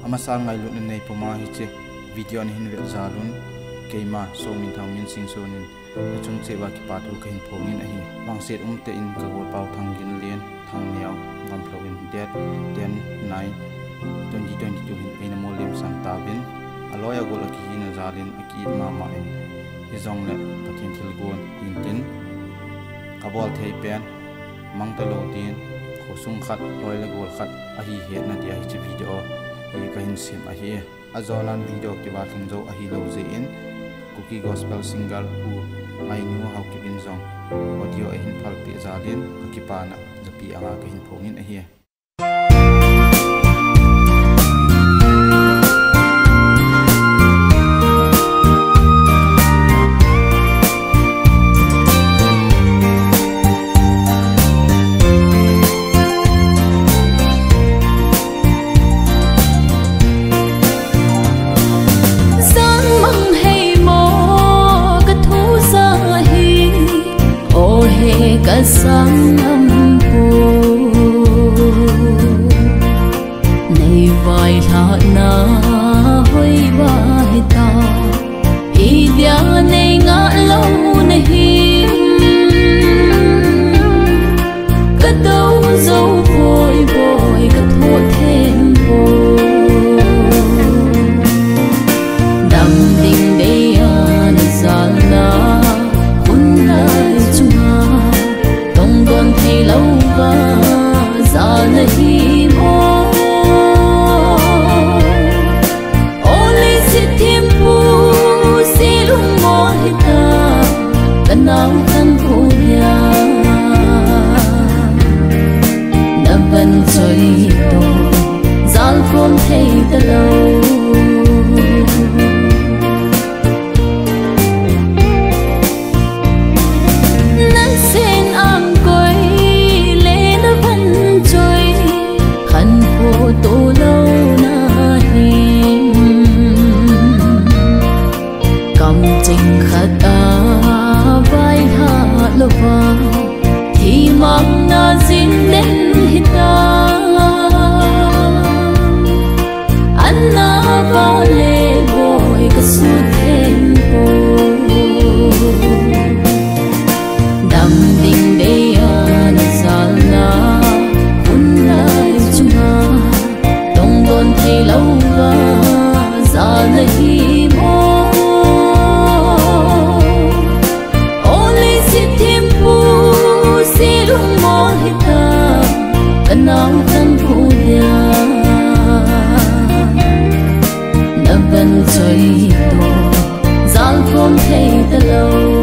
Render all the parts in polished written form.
amasal ngai lu nei poma hi che video ni hin ve zalun keima so min thang min sing so nin chung che wa ki pa thu kain phongin a hi bang set te in ka hol pau thang gin lien thang niaw ngam flowin det 10 9 2022 hin ena molim sam tawin aloya gol ki hin zalin aki ma ma in izong le pathin thil gon hintin kabol thei pen mang ta lo tin khosung khat loi le gol khat a hi het na dia hi che video hi ka hin sim a hi azolan video ki ba thung zo a hi lo ze in cookie gospel single hu mai nu hau ki bin zong audio a hin phal pi zalin ki pa na zapi anga ka hin phongin a hi sang âm phù này vài thọ na hoi vai ta ý dia này ngã lâu này cất đâu dấu vội vội cất thua thêm vội đam tình đây an gian na hun lai chung còn thấy lâu và giờ này mô only sit thêm bu si lung mô ta cần nào thân phụ nhà đã vẫn chơi đồ gian không thấy ta lâu tô lâu na hiền cầm trình khát ta vai hạ lâu vào thì mang na dính đến hít ta anh na vào lệ vội cả suốt thêm vội đam tình đây anh gian na còn thấy lâu và giờ này mô only sit thêm bu si lung mô ta cần nào thân phụ nhà đã vẫn chơi đồ gian không thấy ta lâu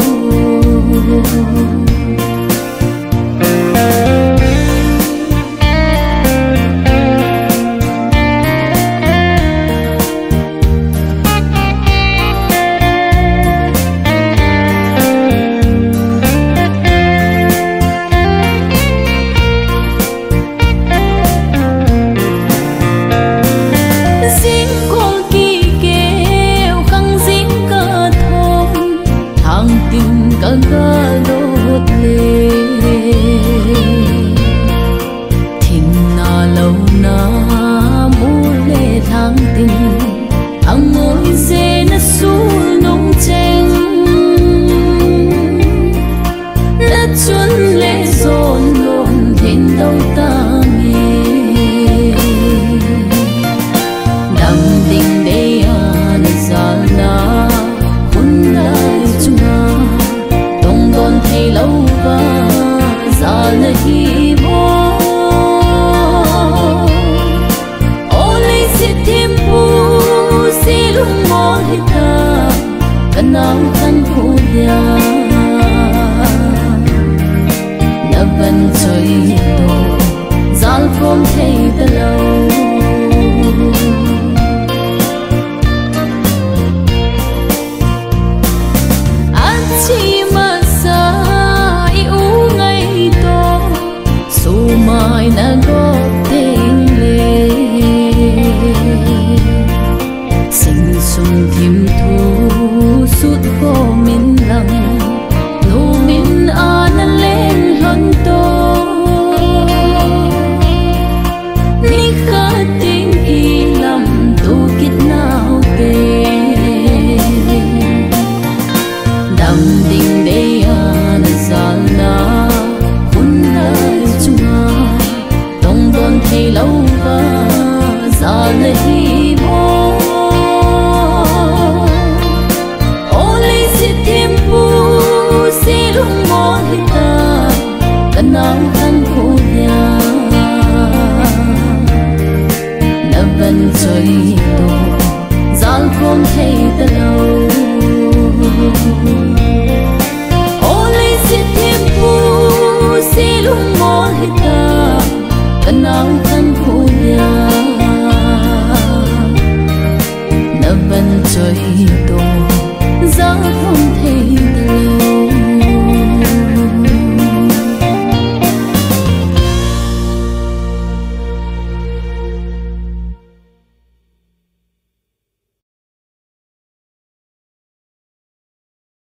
tình kỳ lầm lệ bó ô lê xịt thêm bu xì lung mò lê ta cần nào khăn khô nhà nằm vẫn trời